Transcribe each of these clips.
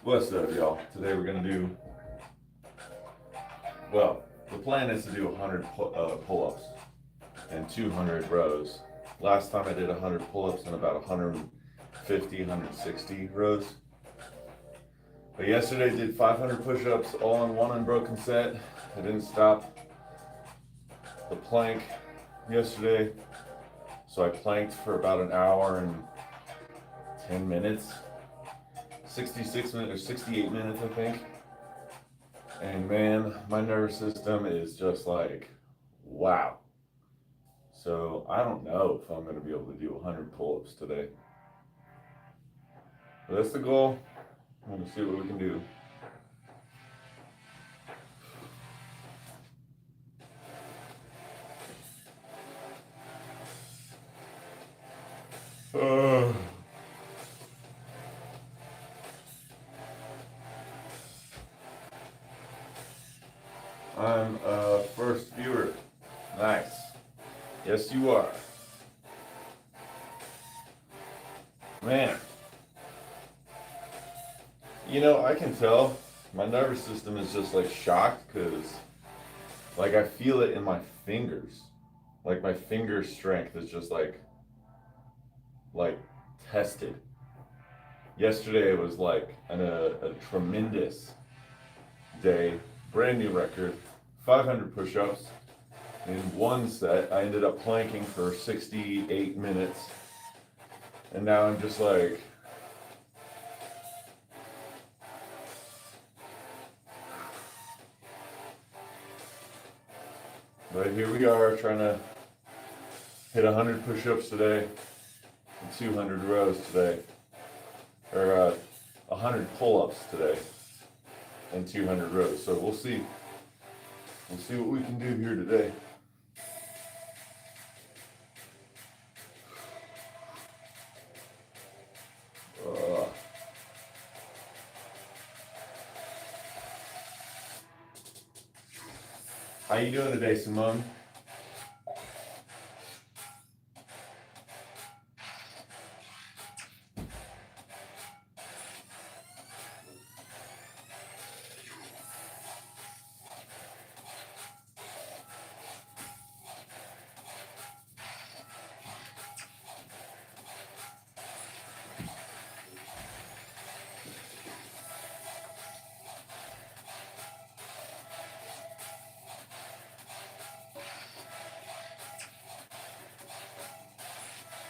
What's up, y'all? Today we're gonna do, well, the plan is to do 100 pull-ups and 200 rows. Last time I did 100 pull-ups and about 150, 160 rows. But yesterday I did 500 push-ups all in one unbroken set. I didn't stop the plank yesterday, so I planked for about an hour and 10 minutes. 66 minutes or 68 minutes, I think. And man, my nervous system is just like, wow. So I don't know if I'm going to be able to do 100 pull-ups today. But that's the goal. I'm going to see what we can do. Uh, I'm a first viewer. Nice. Yes, you are. Man. You know, I can tell my nervous system is just like shocked because like I feel it in my fingers. Like my finger strength is just like tested. Yesterday was like a tremendous day, brand new record, 500 push-ups in one set. I ended up planking for 68 minutes, and now I'm just like, but here we are trying to hit 100 push-ups today and 200 rows today, or 100 pull-ups today and 200 rows. So we'll see. We'll see what we can do here today. How you doing today, Simone?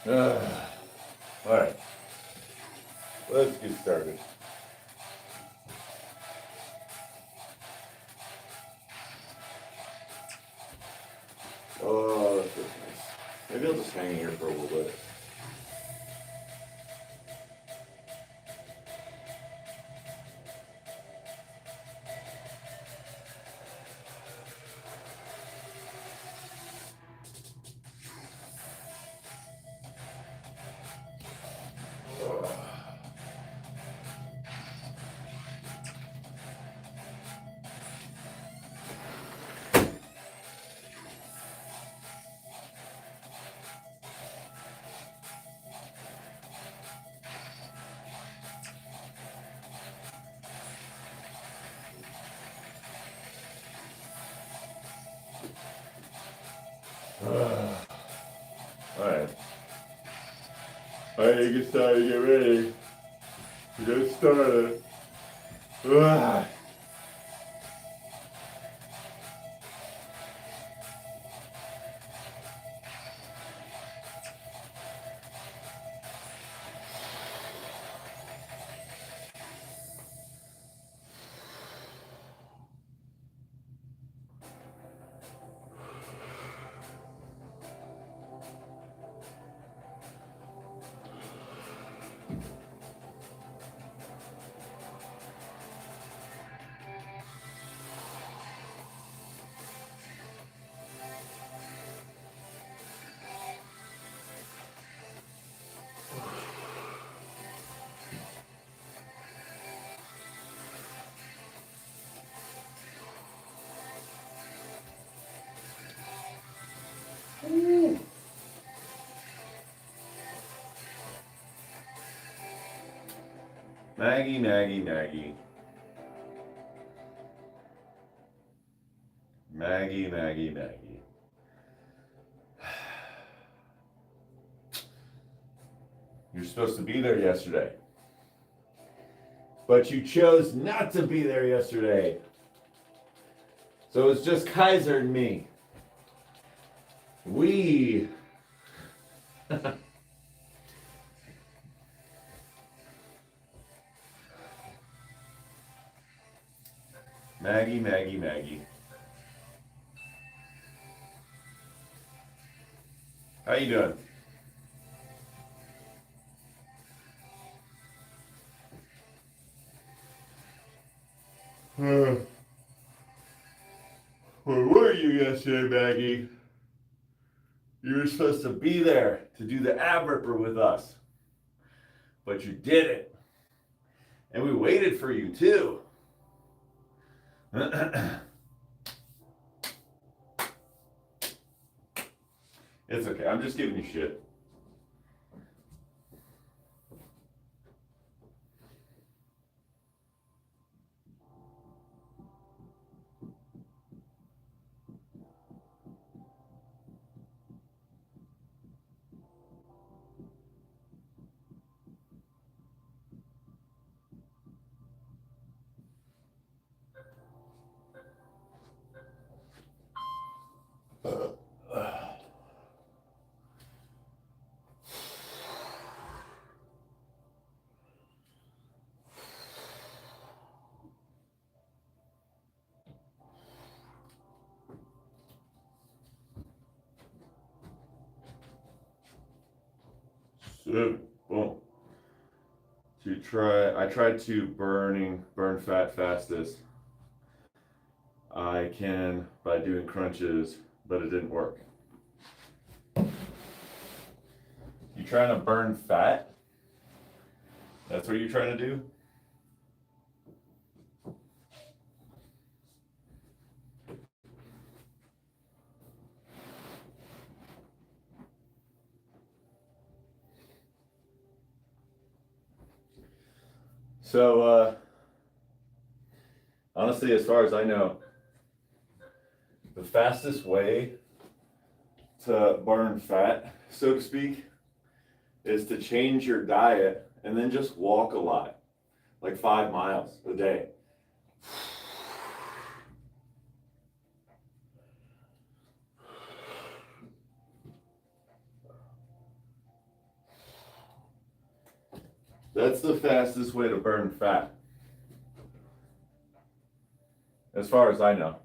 All right, let's get started. Oh, that's nice. Maybe I'll just hang here for a little bit. Alright. Alright, you can start to get ready. You get started. Maggie, Maggie, Maggie. Maggie, Maggie, Maggie. You're supposed to be there yesterday. But you chose not to be there yesterday. So it's just Kaiser and me. We. Maggie, Maggie, Maggie. How you doing? Where were you yesterday, Maggie? You were supposed to be there to do the ab ripper with us. But you didn't. And we waited for you too. It's okay. I'm just giving you shit. So, well, I tried to burn fat fastest I can by doing crunches, but it didn't work. You trying to burn fat? That's what you're trying to do? So, honestly, as far as I know, the fastest way to burn fat, so to speak, is to change your diet and then just walk a lot, like 5 miles a day. That's the fastest way to burn fat, as far as I know.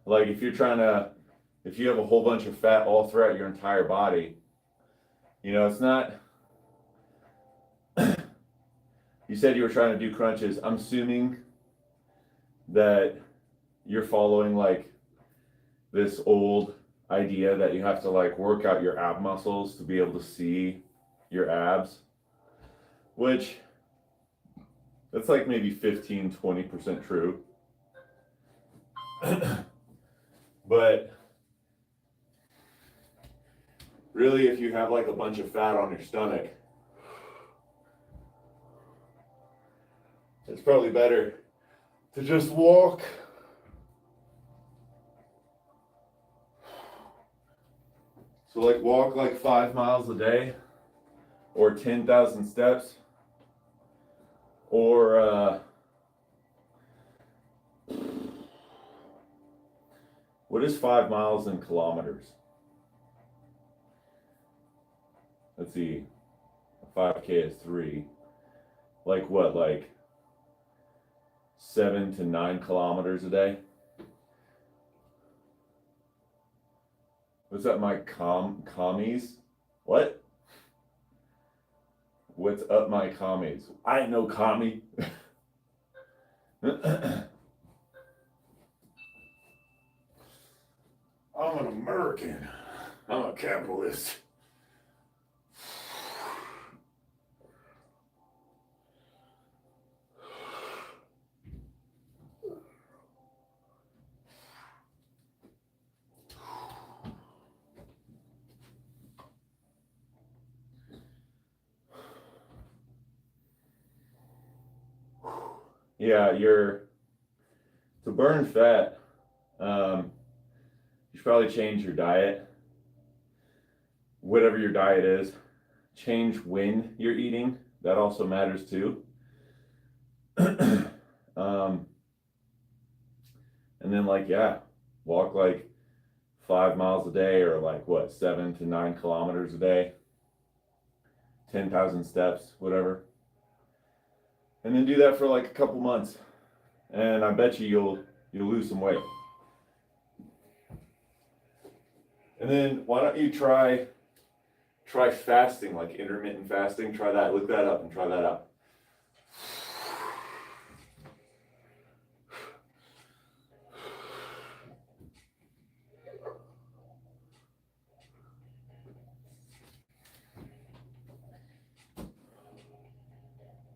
Like if you have a whole bunch of fat all throughout your entire body, it's not, you said you were trying to do crunches. I'm assuming that you're following like this old idea that you have to like work out your ab muscles to be able to see your abs, which that's like maybe 15-20% true. But really, if you have like a bunch of fat on your stomach, it's probably better to just walk. So like walk like 5 miles a day or 10,000 steps or what is 5 miles in kilometers? Let's see, a 5K is 3. Like what, like 7 to 9 kilometers a day? What's up, my commies? What? What's up, my commies? I ain't no commie. I'm an American. I'm a capitalist. yeah, to burn fat, you should probably change your diet, whatever your diet is. Change when you're eating. That also matters too. um, and then walk like 5 miles a day, or like what, 7 to 9 kilometers a day, 10,000 steps, whatever. And then do that for like a couple months. And I bet you'll lose some weight. And then why don't you try fasting, like intermittent fasting. Try that, look that up and try that out.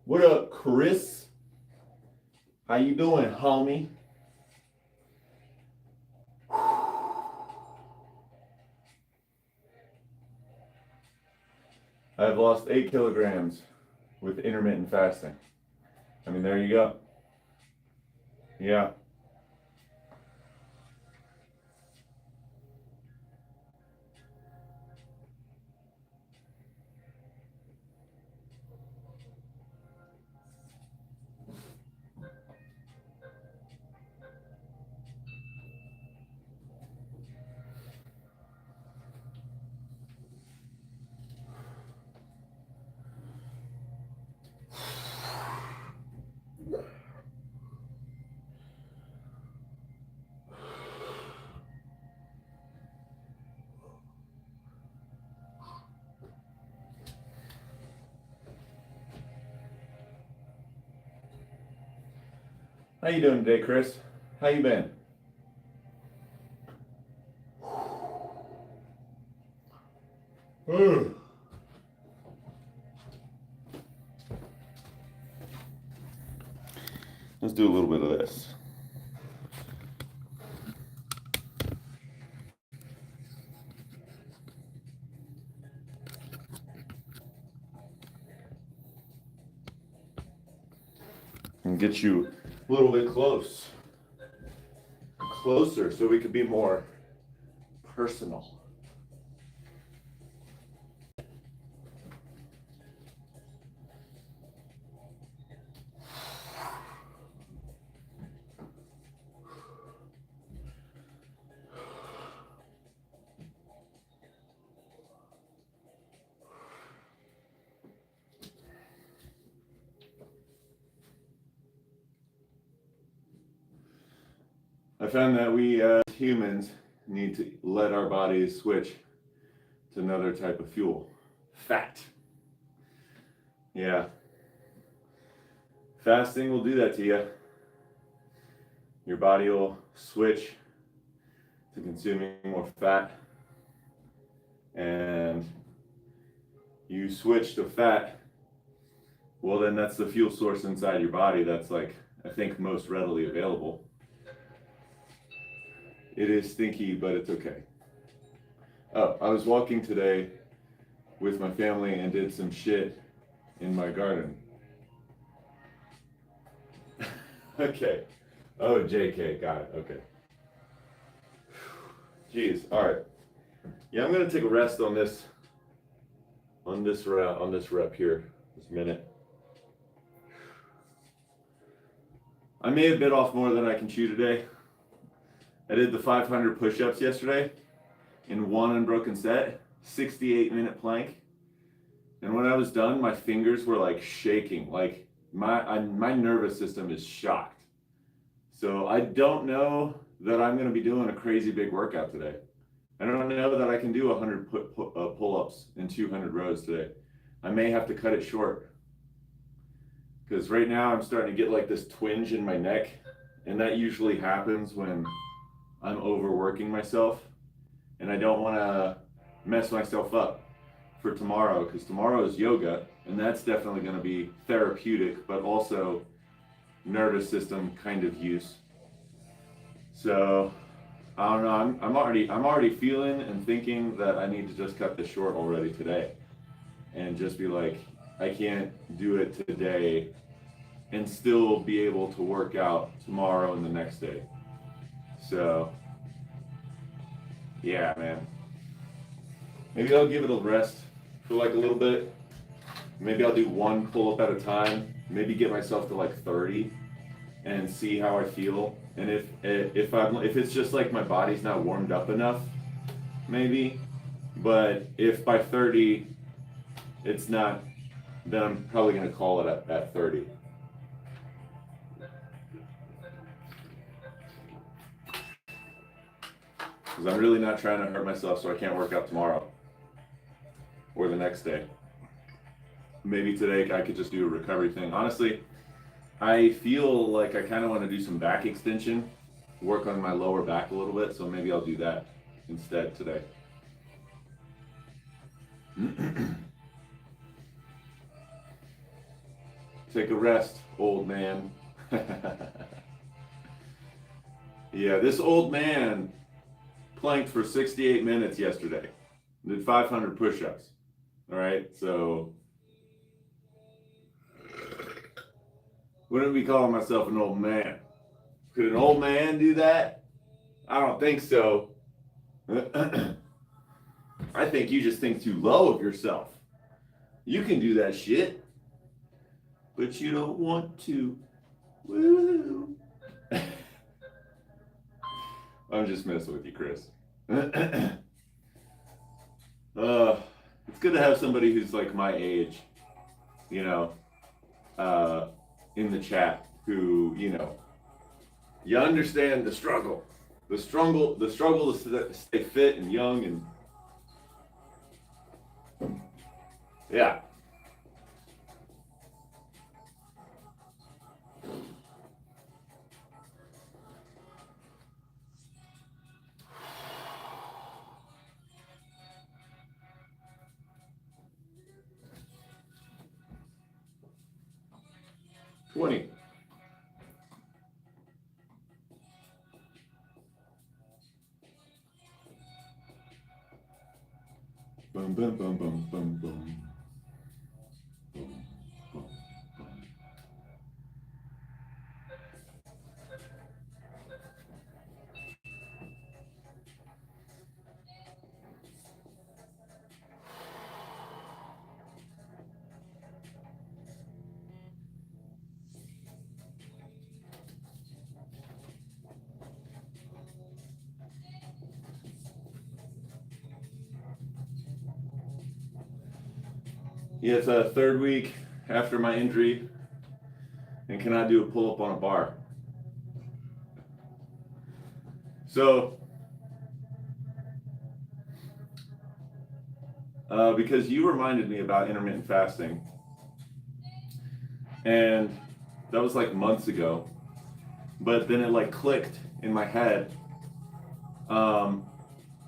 What up, Chris? How you doing, homie? I've lost 8 kilograms with intermittent fasting. I mean, there you go. Yeah. How you doing today, Chris? How you been? Let's do a little bit of this. And get you a little bit closer, so we could be more personal. I found that we as humans need to let our bodies switch to another type of fuel. Fat. Yeah. Fasting will do that to you. Your body will switch to consuming more fat. And you switch to fat, well then that's the fuel source inside your body that's like, I think, most readily available. It is stinky, but it's okay. Oh, I was walking today with my family and did some shit in my garden. Okay. Oh, JK, got it, okay. Jeez, all right. Yeah, I'm gonna take a rest on this rep here, this minute. I may have bit off more than I can chew today. I did the 500 push-ups yesterday in one unbroken set, 68-minute plank. And when I was done, my fingers were like shaking, like my nervous system is shocked. So I don't know that I'm gonna be doing a crazy big workout today. I don't know that I can do 100 pull-ups and 200 rows today. I may have to cut it short. Because right now I'm starting to get like this twinge in my neck, and that usually happens when I'm overworking myself, and I don't want to mess myself up for tomorrow, because tomorrow is yoga, and that's definitely going to be therapeutic, but also nervous system kind of use. So I don't know. I'm already feeling and thinking that I need to just cut this short already today, and just be like, I can't do it today and still be able to work out tomorrow and the next day. So, yeah, man. Maybe I'll give it a rest for like a little bit. Maybe I'll do one pull-up at a time. Maybe get myself to like 30 and see how I feel. And if it's just like my body's not warmed up enough, maybe. But if by 30 it's not, then I'm probably gonna call it at 30. Because I'm really not trying to hurt myself so I can't work out tomorrow or the next day. Maybe today I could just do a recovery thing. Honestly, I feel like I kind of want to do some back extension, work on my lower back a little bit, so maybe I'll do that instead today. Take a rest, old man. Yeah, this old man planked for 68 minutes yesterday. Did 500 push-ups. All right, so wouldn't be calling myself an old man. Could an old man do that? I don't think so. I think you just think too low of yourself. You can do that shit, but you don't want to. Woo! I'm just messing with you, Chris. It's good to have somebody who's like my age, you know, in the chat who, you know, you understand the struggle to stay fit and young and yeah. $20. Boom, boom, boom, boom, boom, boom. Boom, boom, boom. Yeah, it's a third week after my injury and cannot do a pull-up on a bar. So, because you reminded me about intermittent fasting, and that was like months ago, but then it like clicked in my head,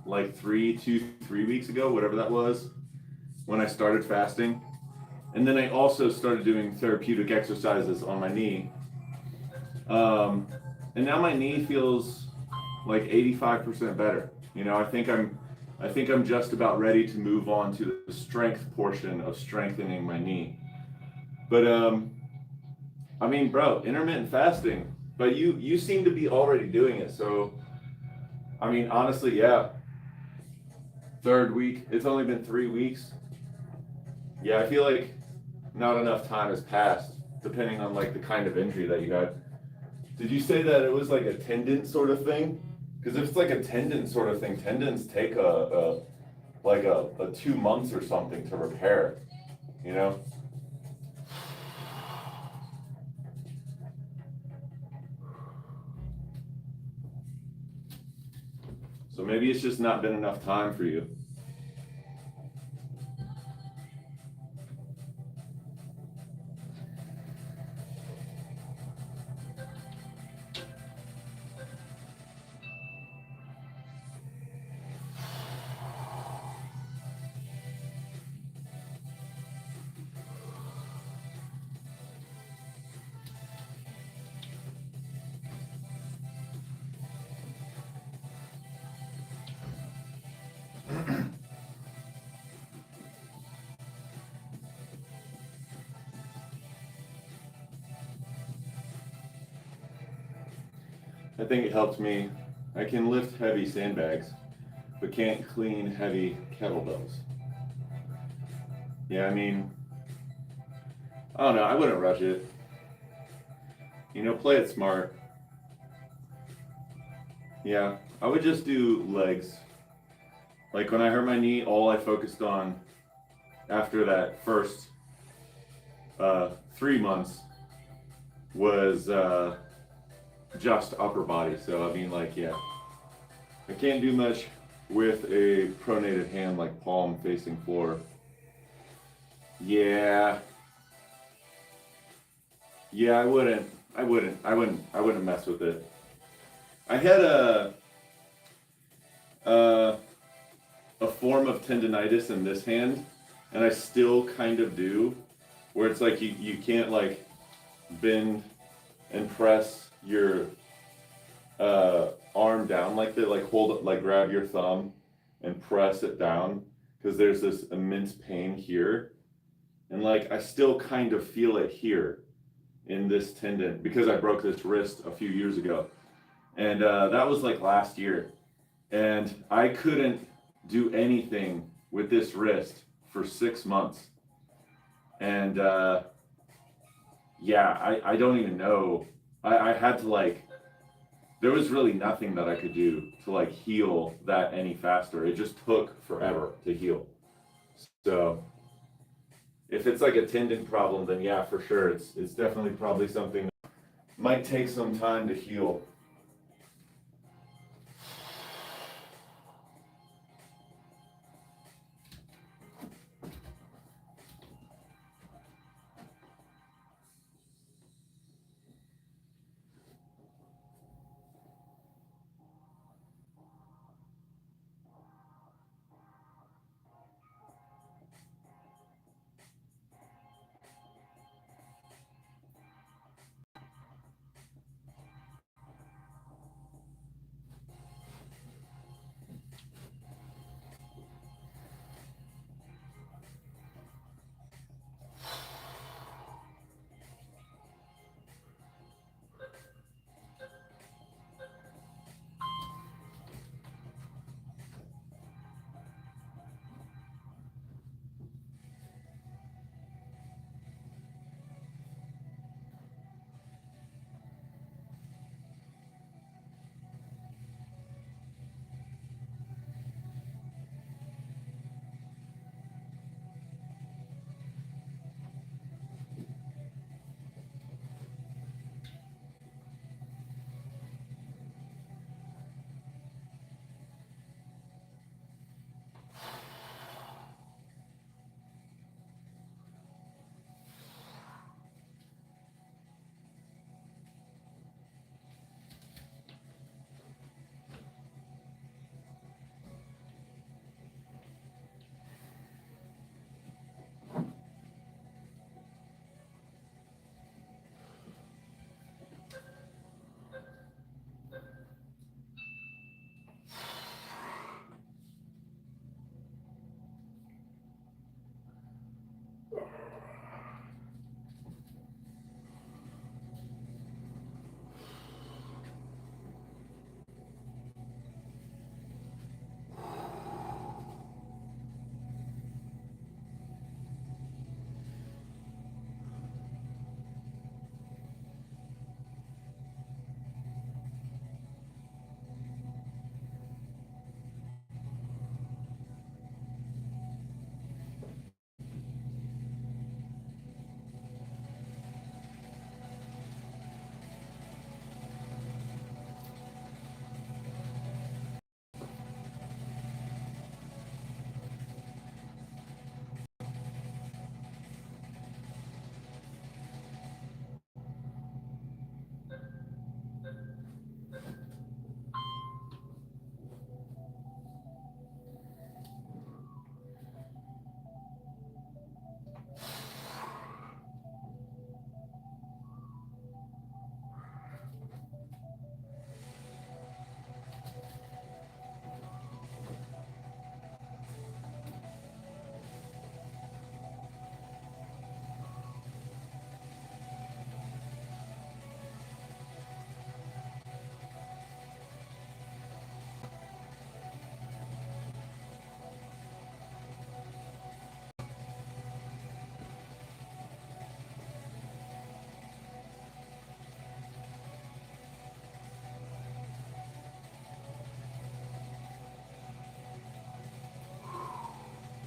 like 3 weeks ago, whatever that was, when I started fasting. And then I also started doing therapeutic exercises on my knee. And now my knee feels like 85% better. You know, I think I'm just about ready to move on to the strength portion of strengthening my knee. But I mean, bro, intermittent fasting. But you seem to be already doing it. So I mean, honestly, yeah. Third week. It's only been 3 weeks. Yeah, I feel like not enough time has passed, depending on like the kind of injury that you had. Did you say that it was like a tendon sort of thing? Because if it's like a tendon sort of thing, tendons take a 2 months or something to repair, you know? So maybe it's just not been enough time for you. I think it helped me. I can lift heavy sandbags, but can't clean heavy kettlebells. Yeah, I mean, I don't know. I wouldn't rush it. You know, play it smart. Yeah, I would just do legs. Like when I hurt my knee, all I focused on after that first 3 months was just upper body. So I mean, like, yeah, I can't do much with a pronated hand, like palm facing floor. Yeah, yeah, I wouldn't mess with it. I had uh, a form of tendonitis in this hand, and I still kind of do, where it's like you can't like bend and press your arm down like that, like hold it, like grab your thumb and press it down, because there's this immense pain here, and like I still kind of feel it here in this tendon because I broke this wrist a few years ago, and that was like last year, and I couldn't do anything with this wrist for 6 months, and yeah, I don't even know. I had to like, there was really nothing that I could do to like heal that any faster. It just took forever to heal. So if it's like a tendon problem, then yeah, for sure, it's definitely probably something that might take some time to heal.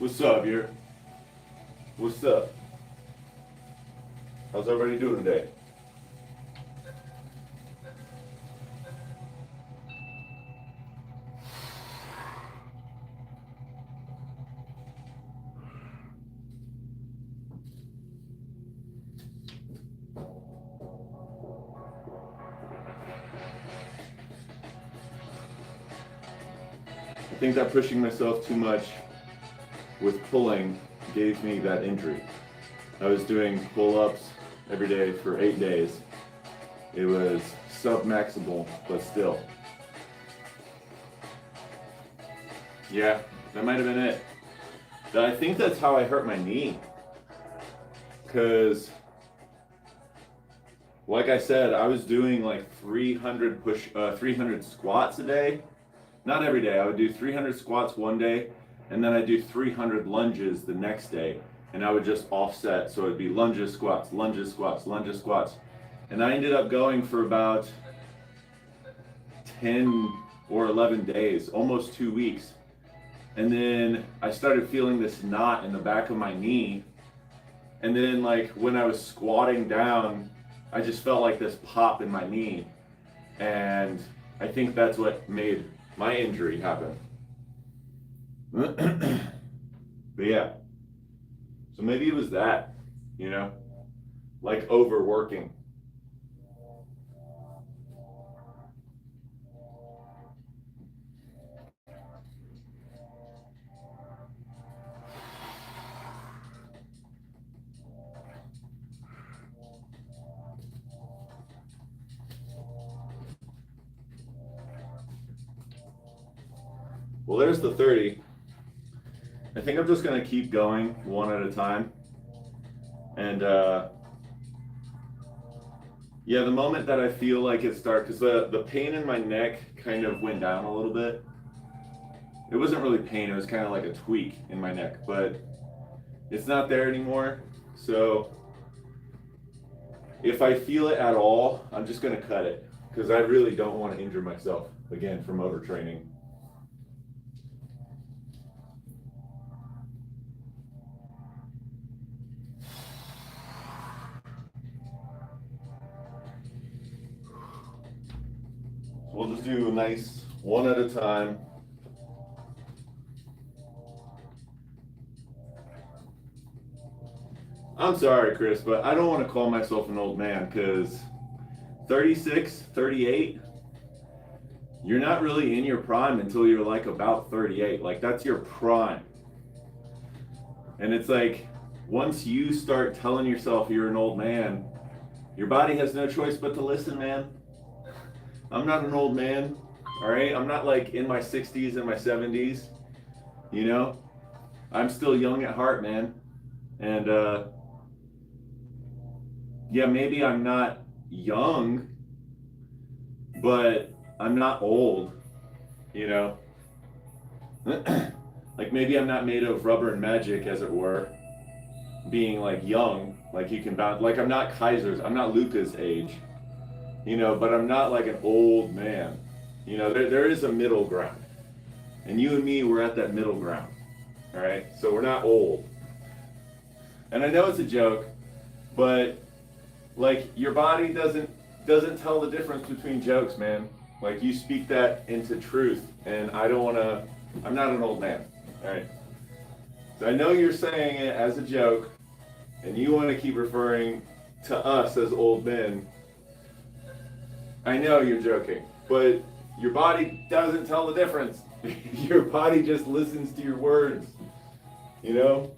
What's up, here? What's up? How's everybody doing today? I think that pushing myself too much with pulling gave me that injury. I was doing pull-ups every day for 8 days. It was sub-maximal, but still. Yeah, that might have been it. I think that's how I hurt my knee. Because, like I said, I was doing like 300 squats a day. Not every day. I would do 300 squats one day, and then I'd do 300 lunges the next day. And I would just offset. So it'd be lunges, squats, lunges, squats, lunges, squats. And I ended up going for about 10 or 11 days, almost 2 weeks. And then I started feeling this knot in the back of my knee. And then like when I was squatting down, I just felt like this pop in my knee. And I think that's what made my injury happen. But yeah. So maybe it was that, you know, like overworking. Well, there's the 30. I think I'm just gonna keep going one at a time. And yeah, the moment that I feel like it starts, because the pain in my neck kind of went down a little bit. It wasn't really pain, it was kind of like a tweak in my neck, but it's not there anymore. So if I feel it at all, I'm just gonna cut it, because I really don't want to injure myself again from overtraining. We'll just do a nice one at a time. I'm sorry, Chris, but I don't want to call myself an old man because 36, 38, you're not really in your prime until you're like about 38. Like that's your prime. And it's like once you start telling yourself you're an old man, your body has no choice but to listen, man. I'm not an old man, all right? I'm not like in my 60s and my 70s, you know? I'm still young at heart, man. And yeah, maybe I'm not young, but I'm not old, you know? Like maybe I'm not made of rubber and magic, as it were, being like young, like you can bounce, like I'm not Kaiser's, I'm not Luca's age. You know, but I'm not like an old man. You know, there is a middle ground. And you and me, we're at that middle ground. All right? So we're not old. And I know it's a joke, but like your body doesn't tell the difference between jokes, man. Like you speak that into truth, and I'm not an old man. All right? So I know you're saying it as a joke, and you want to keep referring to us as old men. I know you're joking, but your body doesn't tell the difference. Your body just listens to your words, you know?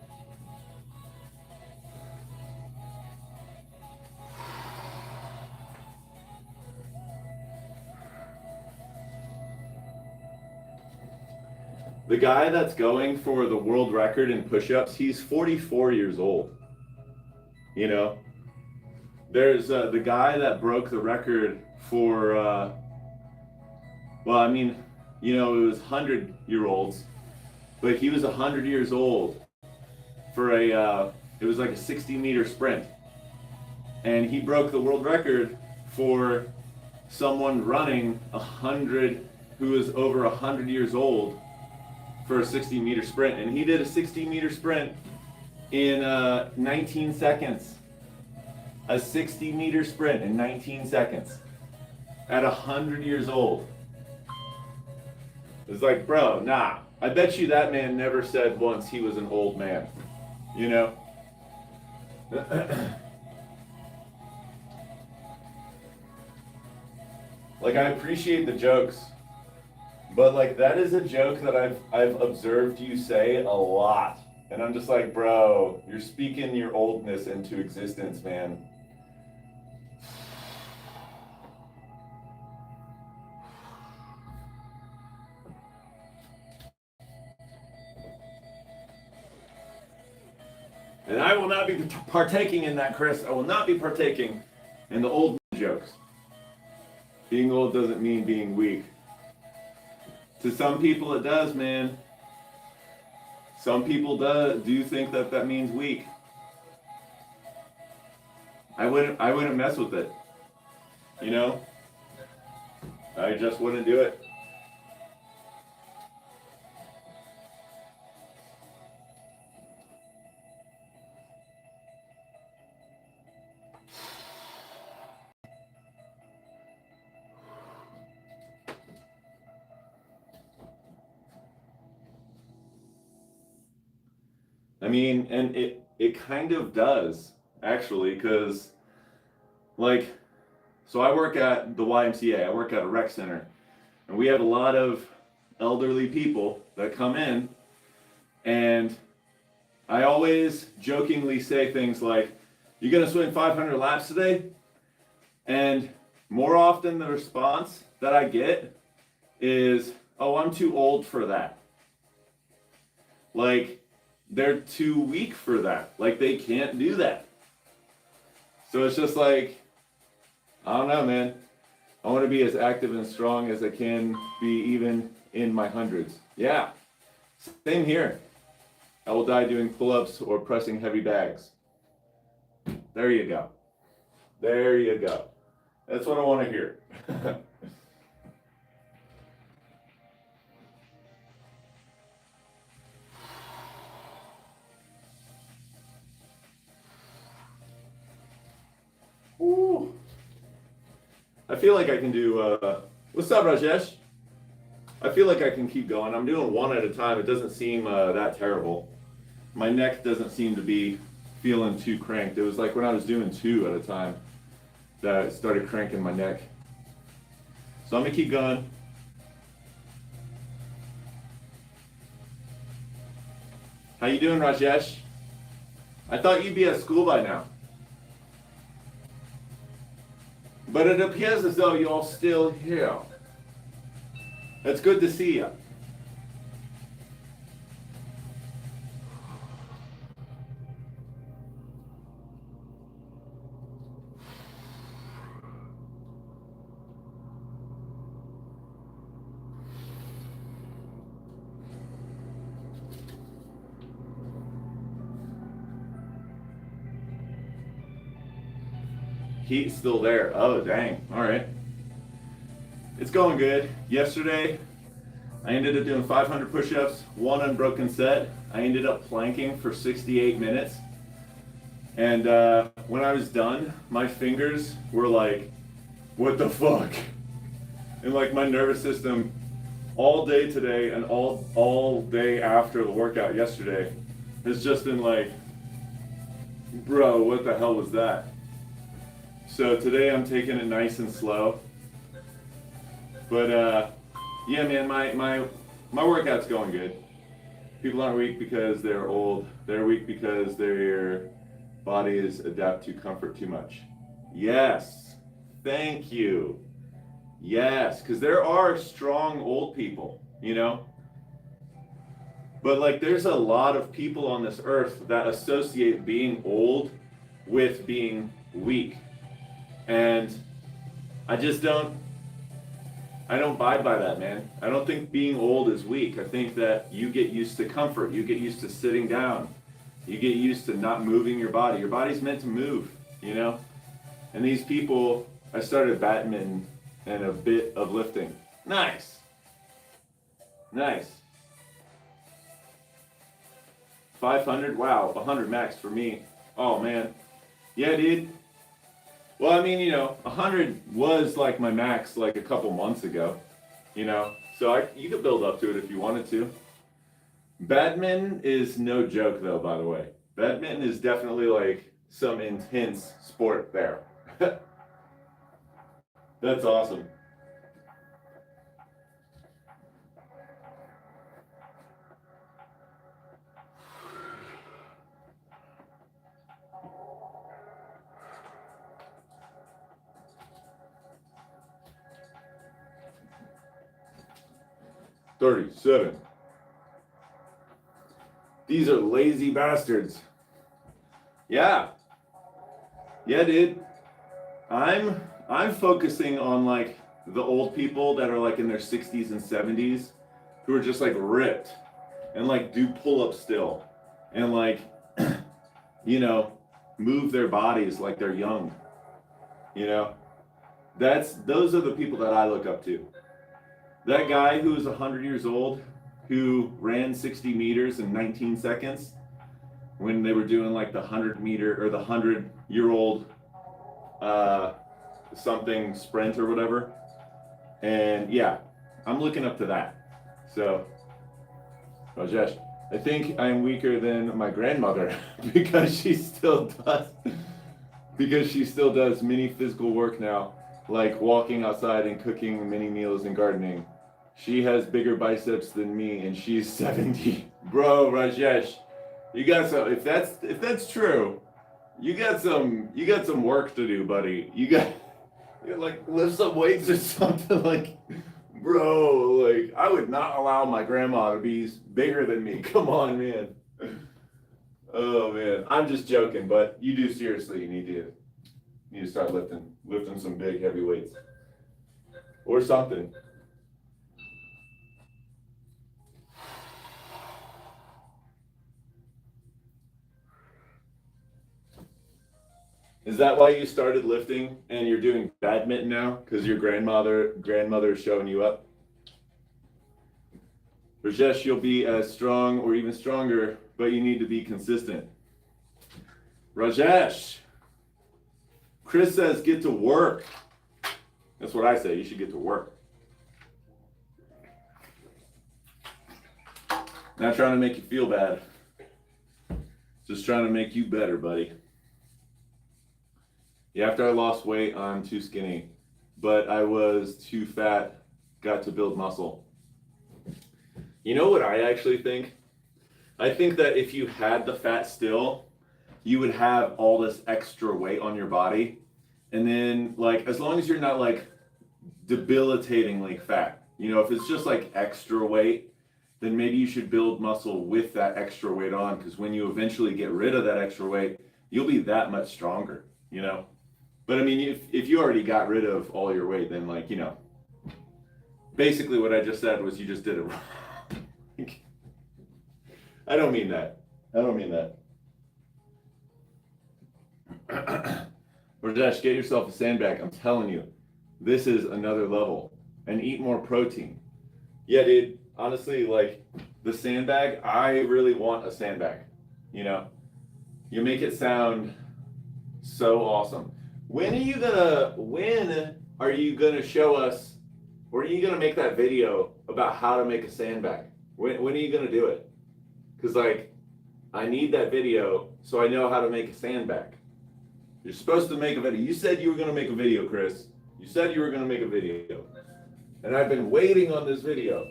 The guy that's going for the world record in push-ups, he's 44 years old, you know? There's the guy that broke the record for, well, I mean, you know, it was 100-year-olds, but he was 100 years old for it was like a 60-meter sprint. And he broke the world record for someone running 100, who is over 100 years old for a 60-meter sprint, and he did a 60-meter sprint in 19 seconds. A 60-meter sprint in 19 seconds at 100 years old. It's like, bro, nah. I bet you that man never said once he was an old man. You know? Like, I appreciate the jokes, but like that is a joke that I've observed you say a lot. And I'm just like, bro, you're speaking your oldness into existence, man. And I will not be partaking in that, Chris. I will not be partaking in the old jokes. Being old doesn't mean being weak. To some people it does, man. Some people do think that that means weak. I wouldn't mess with it. You know? I just wouldn't do it. I mean, and it kind of does, actually, because, like, so I work at the YMCA, I work at a rec center, and we have a lot of elderly people that come in, and I always jokingly say things like, "You gonna swim 500 laps today?" And more often the response that I get is, "Oh, I'm too old for that." Like, they're too weak for that. Like, they can't do that. So it's just like, I don't know, man. I want to be as active and strong as I can be, even in my hundreds. Yeah, same here. I will die doing pull-ups or pressing heavy bags. There you go. There you go. That's what I want to hear. Ooh. I feel like I can do, what's up, Rajesh? I feel like I can keep going. I'm doing one at a time. It doesn't seem that terrible. My neck doesn't seem to be feeling too cranked. It was like when I was doing two at a time that it started cranking my neck. So I'm gonna keep going. How you doing, Rajesh? I thought you'd be at school by now. But it appears as though you're still here. It's good to see you. Heat's still there. Oh, dang. All right. It's going good. Yesterday, I ended up doing 500 push-ups, one unbroken set. I ended up planking for 68 minutes. And when I was done, my fingers were like, what the fuck? And like my nervous system all day today and all day after the workout yesterday has just been like, bro, what the hell was that? So today I'm taking it nice and slow. But yeah, man, my workout's going good. People aren't weak because they're old. They're weak because their bodies adapt to comfort too much. Yes. Thank you. Yes, because there are strong old people, you know? But like there's a lot of people on this earth that associate being old with being weak. And I don't buy by that, man. I don't think being old is weak. I think that you get used to comfort. You get used to sitting down. You get used to not moving your body. Your body's meant to move, you know? And these people, I started badminton and a bit of lifting. Nice. Nice. 500? Wow, 100 max for me. Oh man. Yeah, dude. Well, I mean, 100 was like my max like a couple months ago, So you could build up to it if you wanted to. Badminton is no joke though, by the way. Badminton is definitely like some intense sport there. That's awesome. $37. These are lazy bastards. Yeah. Yeah, dude. I'm focusing on like the old people that are like in their 60s and 70s who are just like ripped and like do pull-ups still and like move their bodies like they're young. Those are the people that I look up to. That guy who's 100 years old who ran 60 meters in 19 seconds when they were doing like the 100-meter or the 100-year-old something sprint or whatever. And yeah, I'm looking up to that. So, Rajesh, I think I'm weaker than my grandmother because she still does many physical work now, like walking outside and cooking mini meals and gardening. She has bigger biceps than me and she's 70. Bro, Rajesh, you got some if that's true, you got some work to do, buddy. You got like lift some weights or something like bro, like I would not allow my grandma to be bigger than me. Come on, man. Oh man. I'm just joking, but you do seriously you need to start lifting some big heavy weights. Or something. Is that why you started lifting and you're doing badminton now? Because your grandmother is showing you up? Rajesh, you'll be as strong or even stronger, but you need to be consistent. Rajesh, Chris says get to work. That's what I say. You should get to work. Not trying to make you feel bad. Just trying to make you better, buddy. Yeah, after I lost weight, I'm too skinny, but I was too fat, got to build muscle. You know what I actually think? I think that if you had the fat still, you would have all this extra weight on your body. And then, like, as long as you're not like debilitatingly fat, if it's just like extra weight, then maybe you should build muscle with that extra weight on, because when you eventually get rid of that extra weight, you'll be that much stronger, But I mean, if you already got rid of all your weight, then like, basically what I just said was you just did it wrong. I don't mean that. Rajesh, get yourself a sandbag. I'm telling you, this is another level. And eat more protein. Yeah, dude. Honestly, like the sandbag, I really want a sandbag. You make it sound so awesome. When are you gonna show us, or are you gonna make that video about how to make a sandbag? When are you gonna do it? Because like, I need that video so I know how to make a sandbag. You're supposed to make a video. You said you were gonna make a video, Chris. You said you were gonna make a video. And I've been waiting on this video.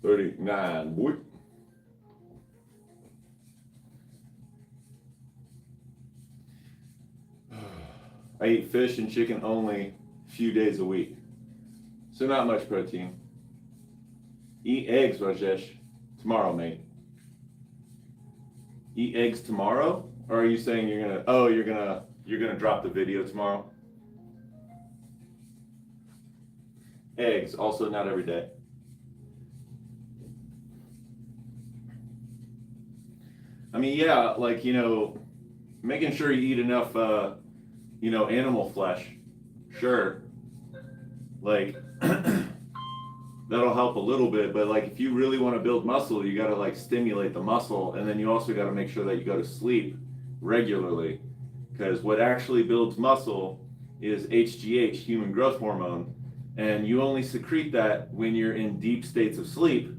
$39, boy. I eat fish and chicken only a few days a week. So not much protein. Eat eggs, Rajesh. Tomorrow, mate. Eat eggs tomorrow? Or are you saying you're gonna drop the video tomorrow? Eggs, also not every day. I mean, yeah, like, making sure you eat enough, animal flesh. Sure. Like, that'll help a little bit, but like, if you really want to build muscle, you got to like stimulate the muscle, and then you also got to make sure that you go to sleep regularly, because what actually builds muscle is HGH, human growth hormone, and you only secrete that when you're in deep states of sleep.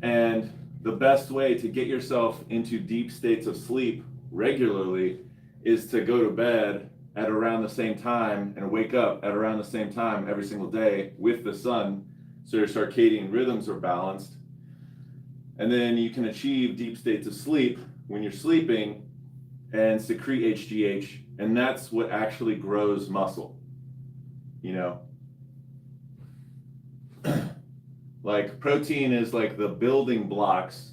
And the best way to get yourself into deep states of sleep regularly is to go to bed at around the same time and wake up at around the same time every single day with the sun, so your circadian rhythms are balanced. And then you can achieve deep states of sleep when you're sleeping and secrete HGH, and that's what actually grows muscle. Like, protein is like the building blocks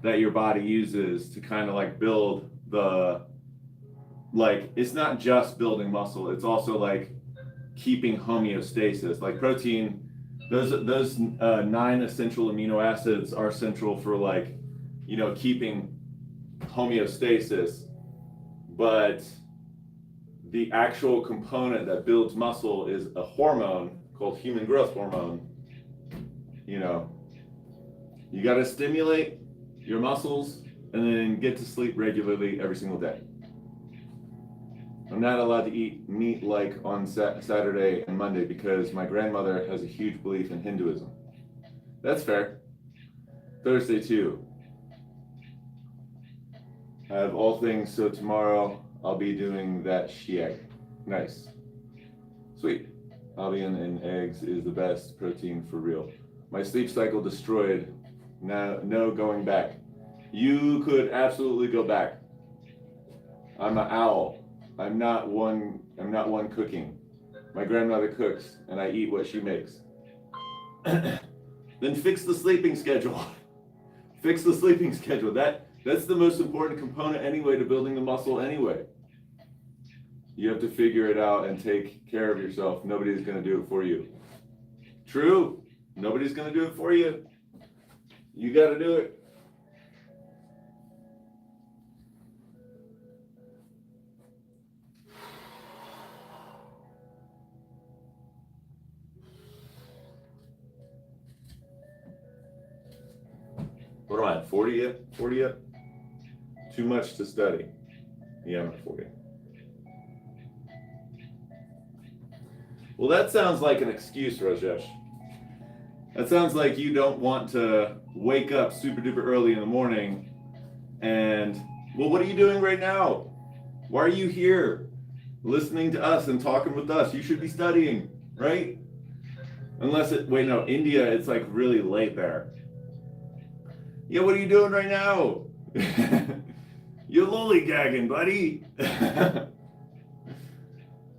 that your body uses to kind of like build it's not just building muscle, it's also like keeping homeostasis. Like, protein, those 9 essential amino acids are central for like, keeping homeostasis, but the actual component that builds muscle is a hormone called human growth hormone. You got to stimulate your muscles and then get to sleep regularly every single day. I'm not allowed to eat meat like on Saturday and Monday because my grandmother has a huge belief in Hinduism. That's fair. Thursday too. I have all things, so tomorrow I'll be doing that shiak. Nice. Sweet. Avian and eggs is the best protein for real. My sleep cycle destroyed. Now, no going back. You could absolutely go back. I'm an owl. I'm not one cooking. My grandmother cooks and I eat what she makes. Then fix the sleeping schedule. Fix the sleeping schedule. That's the most important component anyway to building the muscle anyway. You have to figure it out and take care of yourself. Nobody's going to do it for you. True. Nobody's going to do it for you. You got to do it. What am I at? 40 yet? 40 yet? Too much to study. Yeah, I'm at 40. Well, that sounds like an excuse, Rajesh. That sounds like you don't want to wake up super duper early in the morning and, well, what are you doing right now? Why are you here listening to us and talking with us? You should be studying, right? India, it's like really late there. Yeah, what are you doing right now? You're lollygagging, buddy.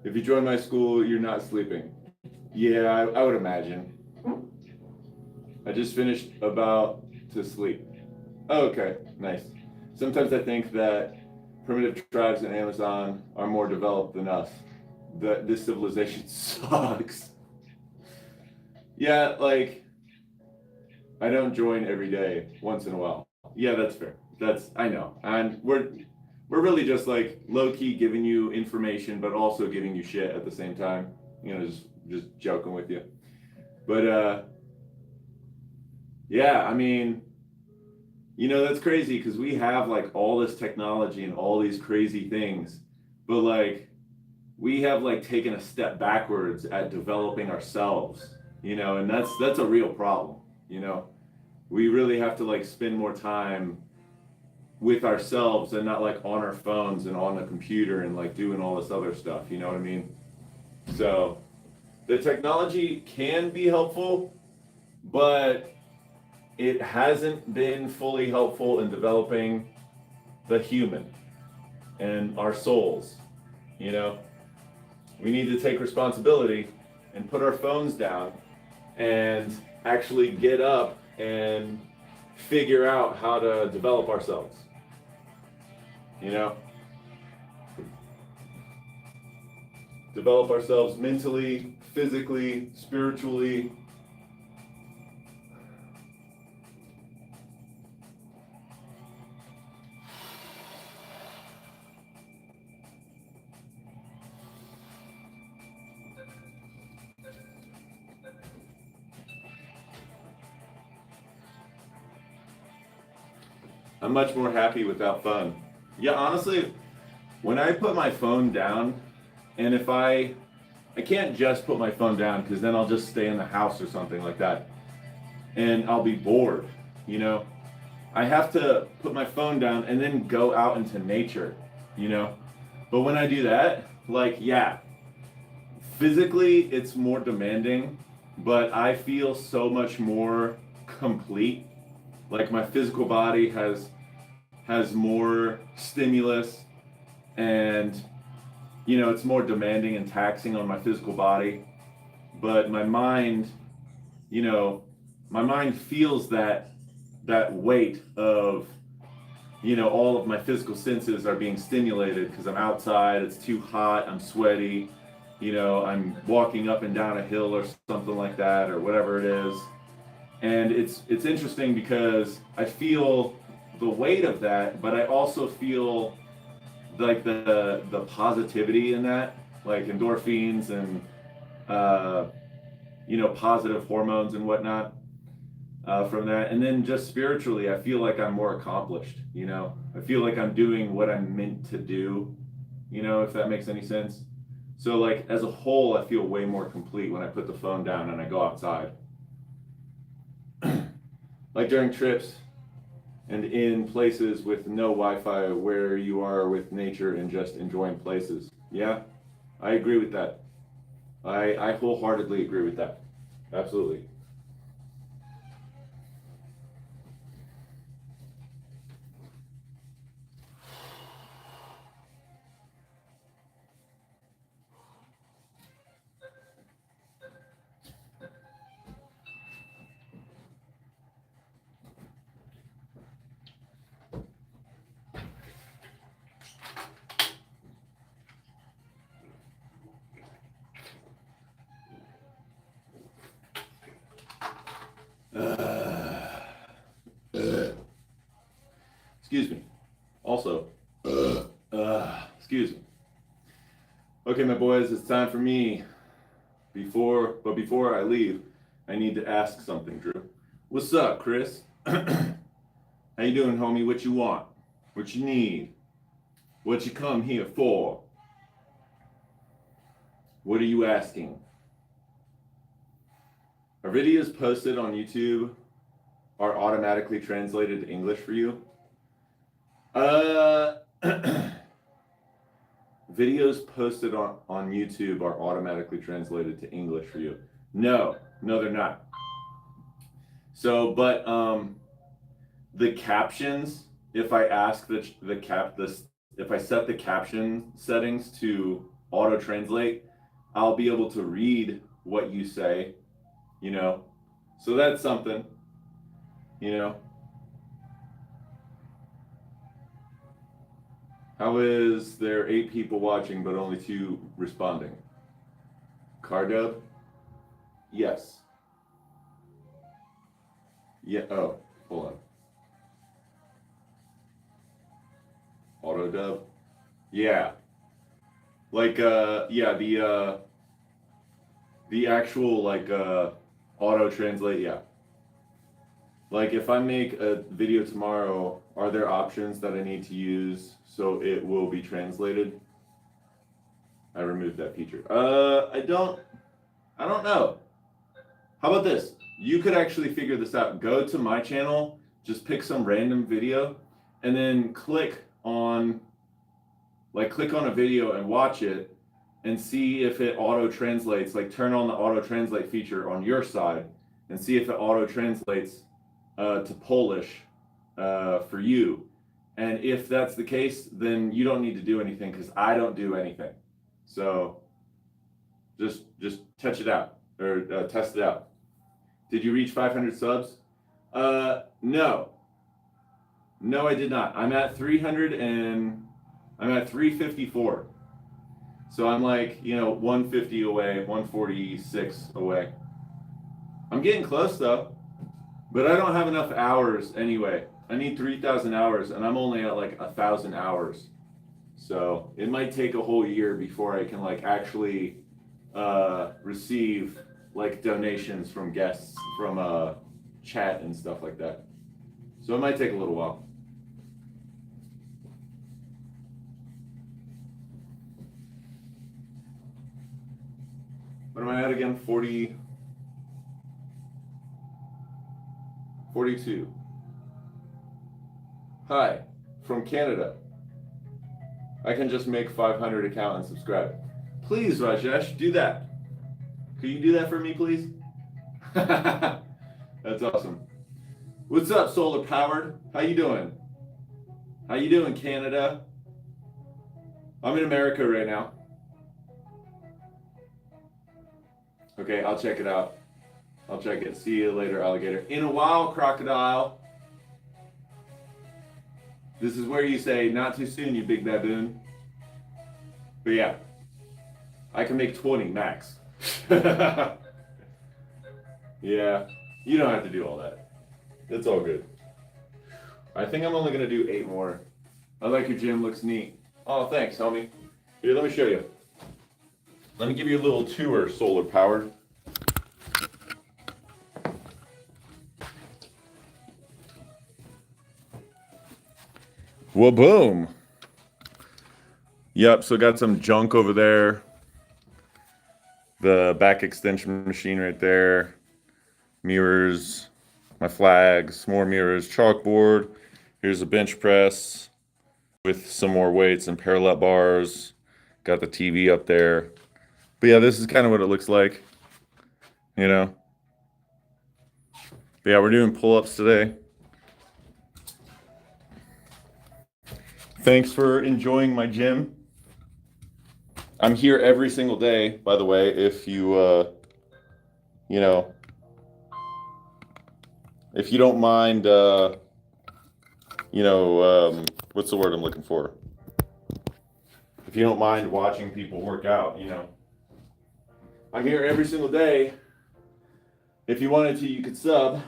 If you join my school, you're not sleeping. Yeah, I would imagine. I just finished about to sleep. Oh, okay, nice. Sometimes I think that primitive tribes in Amazon are more developed than us. This civilization sucks. Yeah, like, I don't join every day, once in a while. Yeah, that's fair. I know. And we're really just like low-key giving you information, but also giving you shit at the same time. Just joking with you. But yeah, I mean, that's crazy because we have like all this technology and all these crazy things, but like we have like taken a step backwards at developing ourselves, and that's a real problem. We really have to like spend more time with ourselves and not like on our phones and on the computer and like doing all this other stuff, you know what I mean? So the technology can be helpful, but it hasn't been fully helpful in developing the human and our souls. We need to take responsibility and put our phones down and actually get up and figure out how to develop ourselves. Develop ourselves mentally, physically, spiritually. I'm much more happy without phone. Yeah, honestly, when I put my phone down, and if I can't just put my phone down because then I'll just stay in the house or something like that, and I'll be bored, you know. I have to put my phone down and then go out into nature, you know. But when I do that, like, yeah, physically it's more demanding, but I feel so much more complete. Like my physical body has more stimulus, and you know, it's more demanding and taxing on my physical body, but my mind, you know, my mind feels that weight of, you know, all of my physical senses are being stimulated because I'm outside, it's too hot, I'm sweaty, you know, I'm walking up and down a hill or something like that, or whatever it is. And it's interesting because I feel the weight of that, but I also feel like the positivity in that, like endorphins and uh, you know, positive hormones and whatnot from that. And then just spiritually, I feel like I'm more accomplished. You know, I feel like I'm doing what I'm meant to do. You know, if that makes any sense. So like as a whole, I feel way more complete when I put the phone down and I go outside. Like during trips and in places with no Wi-Fi, where you are with nature and just enjoying places. Yeah, I agree with that. I wholeheartedly agree with that. Absolutely. Excuse me. Also, excuse me. Okay, my boys, it's time for me. Before I leave, I need to ask something, Drew. What's up, Chris? How you doing, homie? What you want? What you need? What you come here for? What are you asking? Are videos posted on YouTube are automatically translated to English for you? Videos posted on YouTube are automatically translated to English for you. No, they're not. So, but the captions, if I ask if I set the caption settings to auto translate, I'll be able to read what you say, you know. So that's something, you know. How is there 8 people watching but only 2 responding? Car dub? Yes. Yeah. Oh, hold on. Auto dub? Yeah. Like yeah, the actual like auto translate, yeah. Like if I make a video tomorrow, are there options that I need to use so it will be translated? I removed that feature. I don't know. How about this? You could actually figure this out. Go to my channel, just pick some random video, and then click on a video and watch it and see if it auto translates. Like turn on the auto translate feature on your side and see if it auto translates to Polish for you. And if that's the case, then you don't need to do anything because I don't do anything. So just touch it out or test it out. Did you reach 500 subs? No, I did not. I'm at 354. So I'm like, you know, 150 away, 146 away. I'm getting close though, but I don't have enough hours anyway. I need 3,000 hours and I'm only at like 1,000 hours. So it might take a whole year before I can like actually receive like donations from guests from chat and stuff like that. So it might take a little while. What am I at again? 40, 42. Hi, from Canada. I can just make 500 account and subscribe. Please, Rajesh, do that. Could you do that for me, please? That's awesome. What's up, Solar Powered? How you doing? How you doing, Canada? I'm in America right now. Okay, I'll check it out. I'll check it. See you later, alligator. In a while, crocodile. This is where you say, not too soon, you big baboon. But yeah, I can make 20 max. Yeah, you don't have to do all that. It's all good. I think I'm only gonna do 8 more. I like your gym, looks neat. Oh, thanks, homie. Here, let me show you. Let me give you a little tour, Solar Powered. Well, boom. Yep, so got some junk over there. The back extension machine right there. Mirrors, my flags, more mirrors, chalkboard. Here's a bench press with some more weights and parallel bars. Got the TV up there. But yeah, this is kind of what it looks like, you know. But yeah, we're doing pull-ups today. Thanks for enjoying my gym. I'm here every single day, by the way, if you, you know, if you don't mind, you know, what's the word I'm looking for? If you don't mind watching people work out, you know. I'm here every single day. If you wanted to, you could sub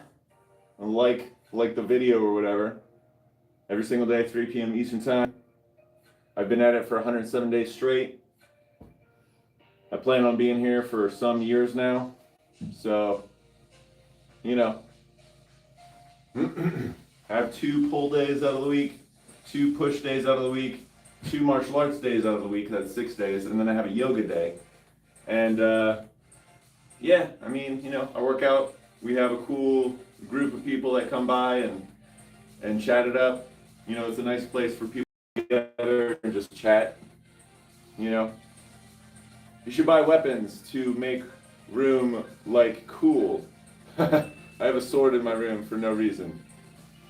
and like the video or whatever. Every single day, 3 p.m. Eastern Time. I've been at it for 107 days straight. I plan on being here for some years now. So, you know, I have 2 pull days out of the week, 2 push days out of the week, 2 martial arts days out of the week. That's 6 days. And then I have a yoga day. And yeah, I mean, you know, I work out. We have a cool group of people that come by and chat it up. You know, it's a nice place for people to get together and just chat. You know, you should buy weapons to make room like cool. I have a sword in my room for no reason.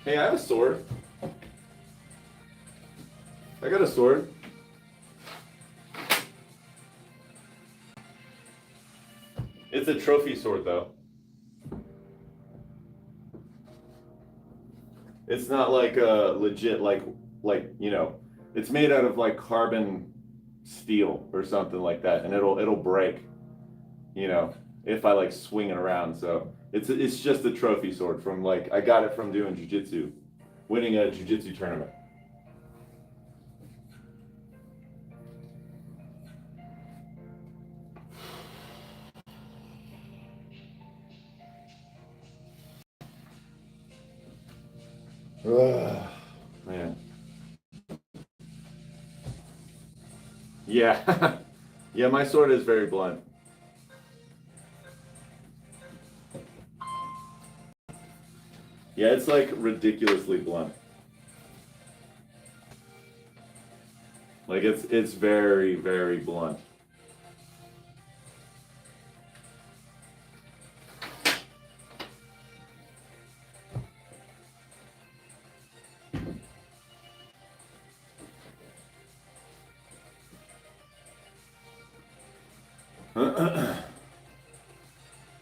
Hey, I have a sword. I got a sword. It's a trophy sword, though. It's not like a legit, like, you know, it's made out of like carbon steel or something like that, and it'll break, you know, if I like swing it around. So it's just a trophy sword from, like, I got it from doing jiu-jitsu, winning a jiu-jitsu tournament. Ugh, man. Yeah. Yeah, my sword is very blunt. Yeah, it's like ridiculously blunt. Like it's very, very blunt.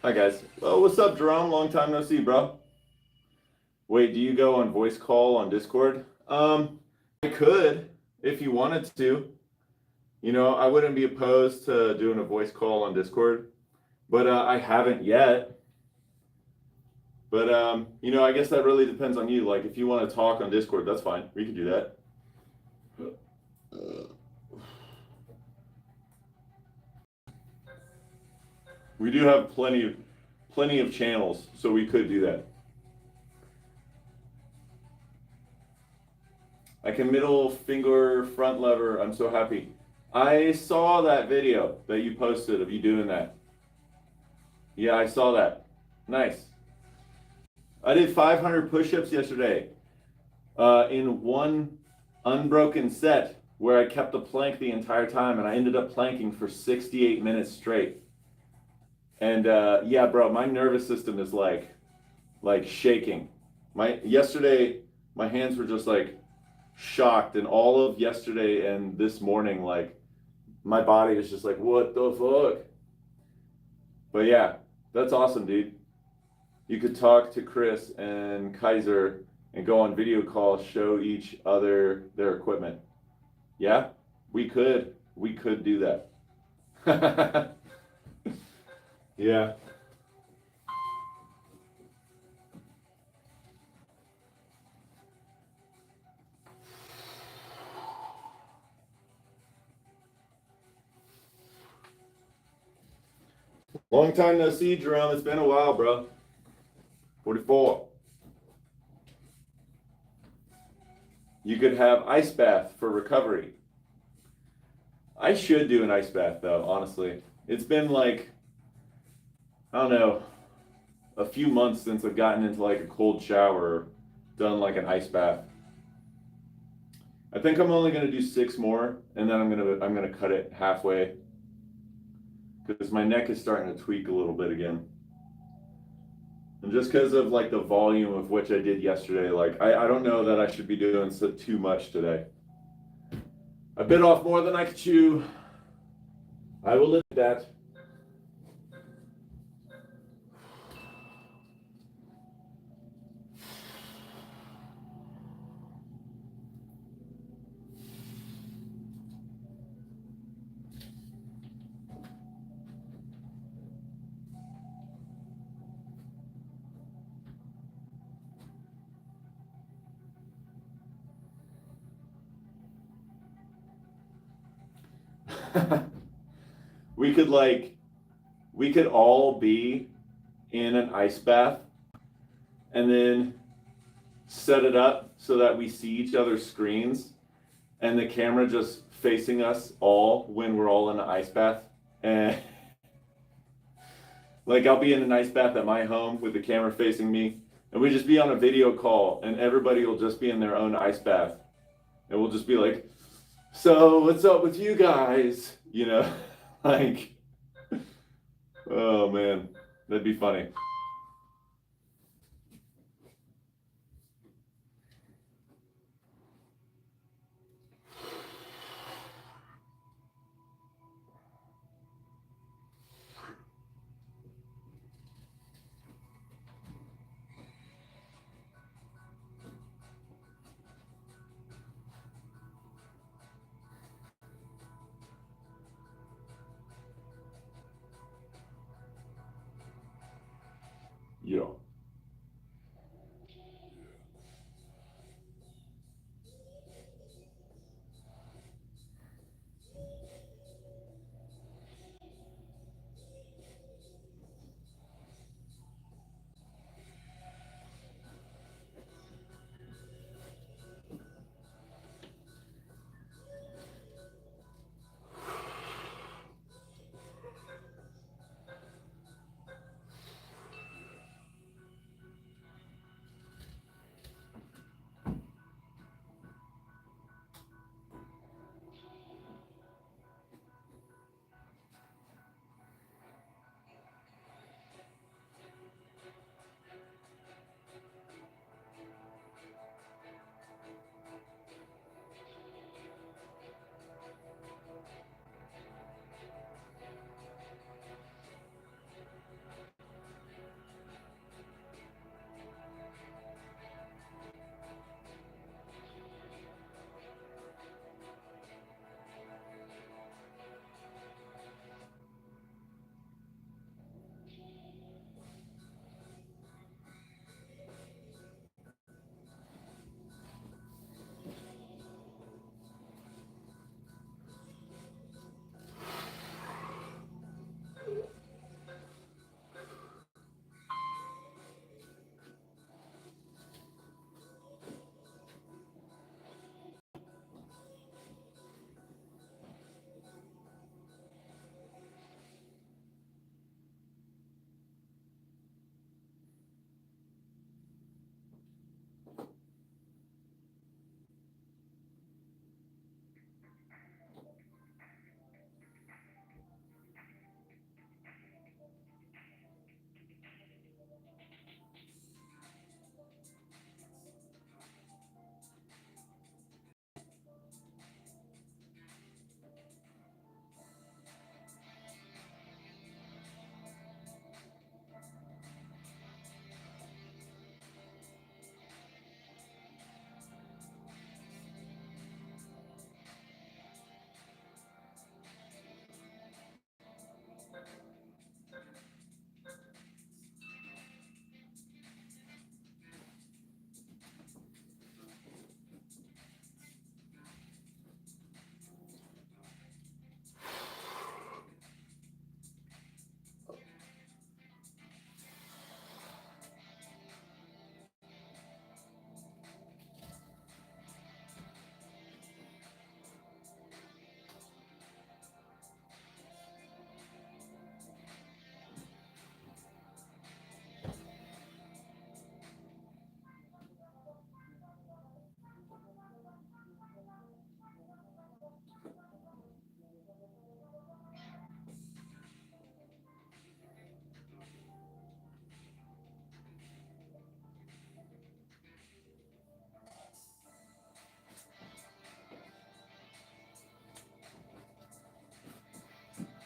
Hi guys. Well, what's up, Jerome? Long time no see, bro. Wait, do you go on voice call on Discord? I could if you wanted to. You know, I wouldn't be opposed to doing a voice call on Discord, but I haven't yet. But you know, I guess that really depends on you. Like, if you want to talk on Discord, that's fine. We can do that. We do have plenty of channels, so we could do that. I can middle finger front lever. I'm so happy. I saw that video that you posted of you doing that. Yeah, I saw that. Nice. I did 500 push-ups yesterday in one unbroken set where I kept the plank the entire time, and I ended up planking for 68 minutes straight. And yeah, bro, my nervous system is like shaking. My yesterday, my hands were just like shocked, and all of yesterday and this morning, like my body is just like, what the fuck? But yeah, that's awesome, dude. You could talk to Chris and Kaiser and go on video call, show each other their equipment. Yeah, we could. We could do that. Yeah. Long time no see, Jerome. It's been a while, bro. 44. You could have ice bath for recovery. I should do an ice bath though, honestly. It's been like, I don't know, a few months since I've gotten into like a cold shower, done like an ice bath. I think I'm only gonna do 6 more, and then I'm gonna cut it halfway because my neck is starting to tweak a little bit again. And just because of like the volume of which I did yesterday, like I don't know that I should be doing too much today. I bit off more than I could chew. I will admit that. we could like we could all be in an ice bath and then set it up so that we see each other's screens and the camera just facing us all when we're all in an ice bath. And like I'll be in an ice bath at my home with the camera facing me, and we just be on a video call, and everybody will just be in their own ice bath, and we'll just be like, "So what's up with you guys?" You know, like, oh man, that'd be funny. Yeah.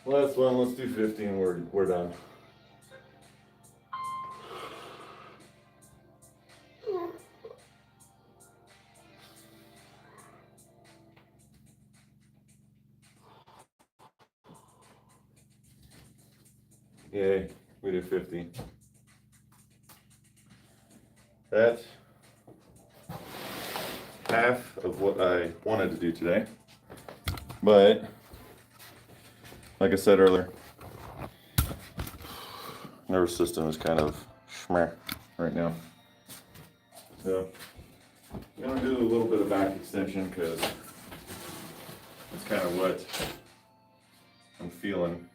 Last one, let's do 50 and we're done. Yay, we did 50. That's half of what I wanted to do today. But, like I said earlier, nervous system is kind of schmeh right now. So, I'm gonna do a little bit of back extension because that's kind of what I'm feeling.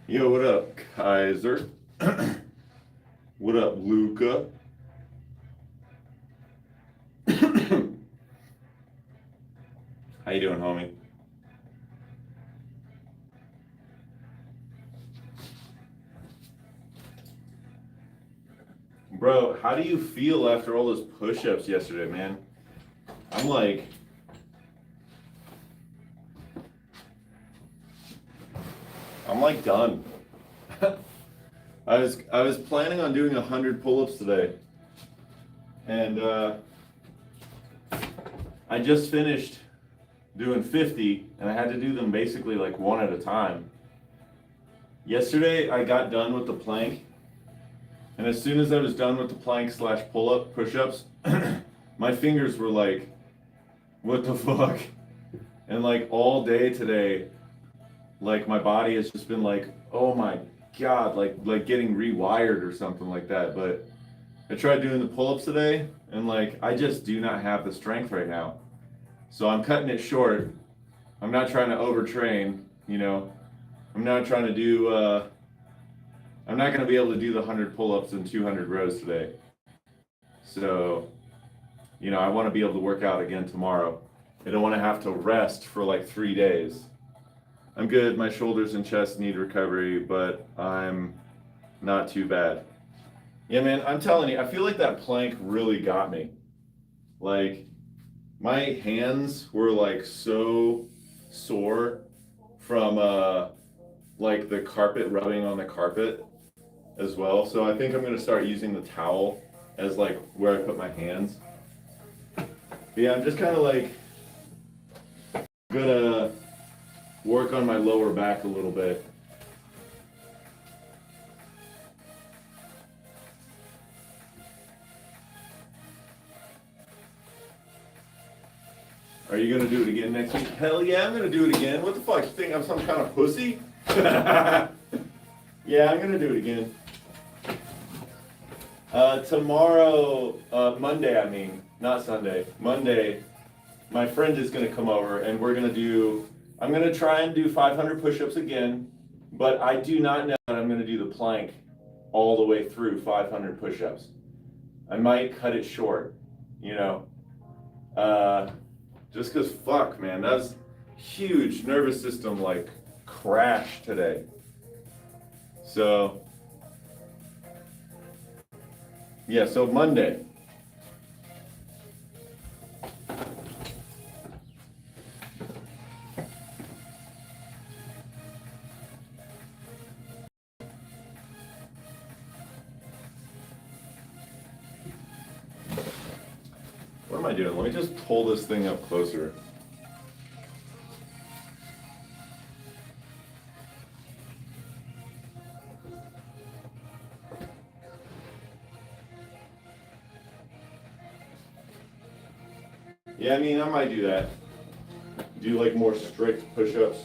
Yo, what up, Kaiser? What up, Luca? How you doing, homie? Bro, how do you feel after all those push-ups yesterday, man? I'm like done. I was planning on doing 100 pull-ups today, and I just finished doing 50, and I had to do them basically like one at a time. Yesterday I got done with the plank, and as soon as I was done with the plank slash pull-up push-ups, my fingers were like, what the fuck? And like all day today, like my body has just been like, oh my God, like getting rewired or something like that. But I tried doing the pull-ups today, and like I just do not have the strength right now. So I'm cutting it short. I'm not trying to overtrain, you know. I'm not trying to do I'm not going to be able to do the 100 pull-ups and 200 rows today. So, you know, I want to be able to work out again tomorrow. I don't want to have to rest for like 3 days. I'm good. My shoulders and chest need recovery, but I'm not too bad. Yeah, man, I'm telling you, I feel like that plank really got me. Like, my hands were like so sore from like the carpet rubbing on the carpet as well. So I think I'm gonna start using the towel as like where I put my hands. But yeah, I'm just kind of like gonna work on my lower back a little bit. Are you gonna do it again next week? Hell yeah, I'm gonna do it again. What the fuck? You think I'm some kind of pussy? Yeah, I'm gonna do it again. Tomorrow, Monday, I mean, not Sunday. Monday, my friend is gonna come over and I'm gonna try and do 500 push-ups again, but I do not know that I'm gonna do the plank all the way through 500 push-ups. I might cut it short, you know. Just cause fuck, man, that's huge nervous system like crash today. So, yeah, so Monday. I doing? Let me just pull this thing up closer. Yeah, I mean, I might do that. Do like more strict push-ups.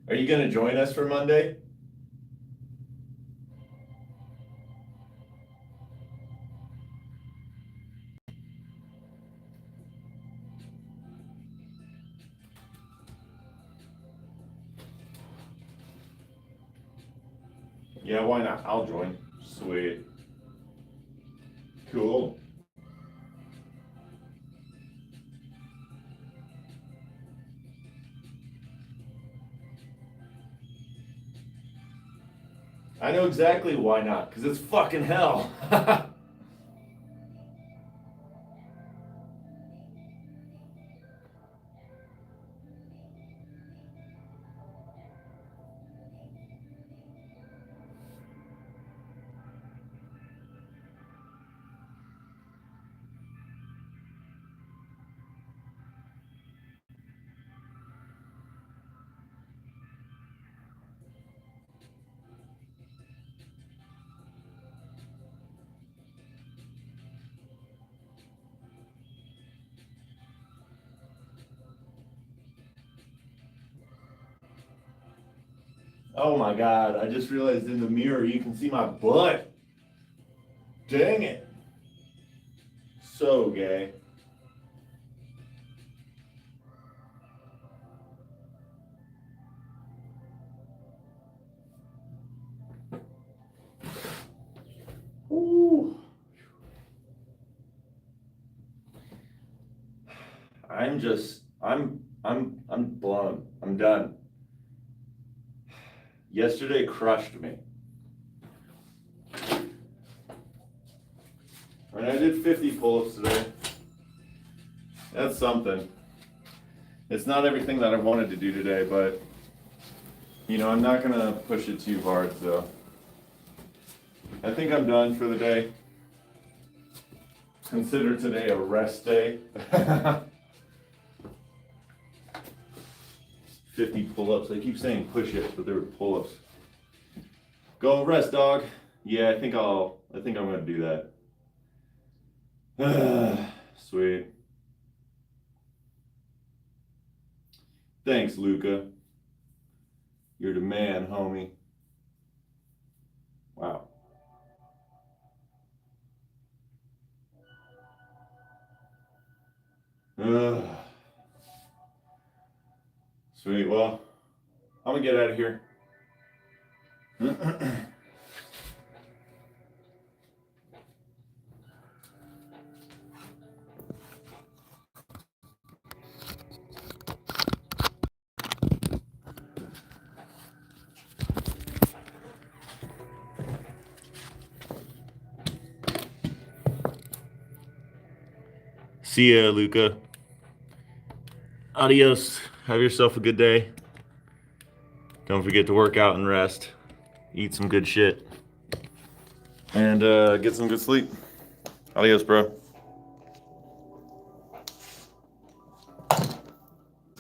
Are you going to join us for Monday? Yeah, why not? I'll join. Sweet. Cool. I know exactly why not, because it's fucking hell. Oh my God, I just realized in the mirror you can see my butt. Dang it. So gay. Ooh. I'm blown. I'm done. Yesterday crushed me. I mean, I did 50 pull-ups today. That's something. It's not everything that I wanted to do today, but you know, I'm not gonna push it too hard, so I think I'm done for the day. Consider today a rest day. 50 pull-ups. I keep saying push-ups, but they were pull-ups. Go rest, dog. Yeah, I think I'm gonna do that. Sweet. Thanks, Luca. You're the man, homie. Wow. Sweet. Well, I'm gonna get out of here. See ya, Luca. Adios. Have yourself a good day. Don't forget to work out and rest. Eat some good shit. And get some good sleep. Adios, bro.